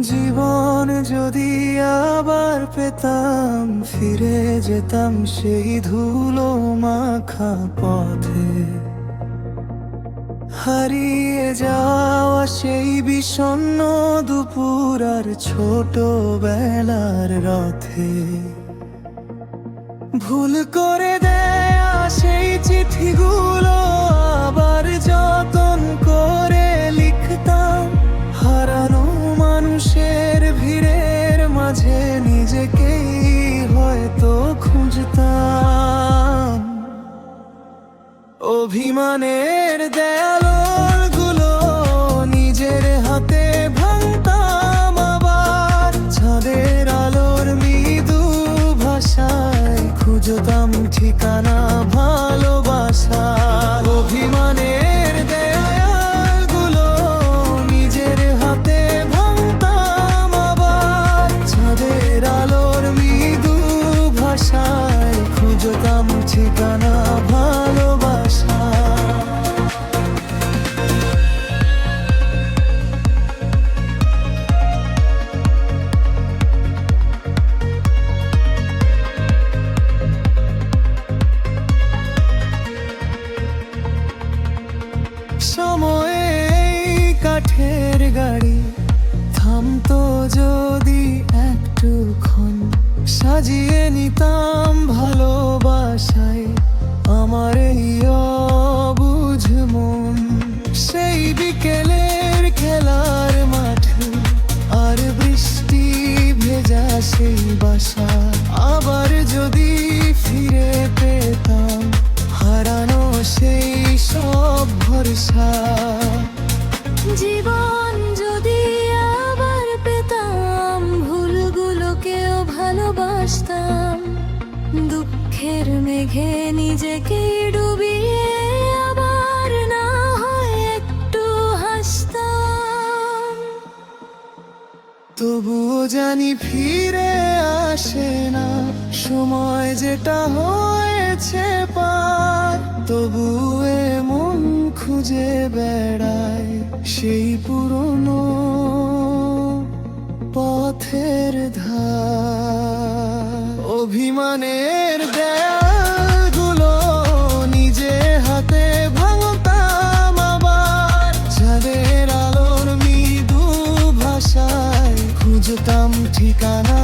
জীবন যদি আবার পেতাম, ফিরে যেতাম সেই ধুলো মাখা পথে, হারিয়ে যাওয়া সেই বিষণ্ণ দুপুর আর ছোটবেলার রথে। ভুল করে দেয়া সেই চিঠিগুলো আবার যতন করে লিখতাম, হারানো মানুষের ভিড়ের মাঝে নিজেকেই হয়তো খুঁজতাম। অভিমানের দেয়ালগুলো নিজের হাতে ভাঙতাম, আবার ছাদের আলোর মৃদু ভাষায় খুঁজতাম ঠিকানা ভালোবাসা। অভিমানের দেয়ালগুলো নিজের হাতে ভাঙতাম, আবার ছাদের আলোর মৃদু ভাষায় খুঁজতাম ঠিকানা ভালোবাসা। সময়ে কাঠের গাড়ি থামতো যদি একটুক্ষণ, সাজিয়ে নিতাম ভালোবাসায় আমার এই অবুঝ মন। সেই বিকেলের খেলার মাঠ আর বৃষ্টি ভেজা সেই বাসা, আবার যদি ফিরে পেতাম হারানো সেই সব ভরসা। জীবন যদি আবার পেতাম, ভুলগুলোকেও ভালোবাসতাম, দুঃখের মেঘে নিজেকে ডুবিয়ে আবার না হয় একটু হাসতাম। তবুও জানি ফিরে আসে না সময় যেটা হয়েছে পার, তবু মন খুঁজে বেড়ায় সেই পুরনো পথের ধার। অভিমানের দেয়ালগুলো নিজে হাতে ভাঙতাম, আবার চাঁদের আলোর মৃদু ভাষায় খুঁজতাম ঠিকানা।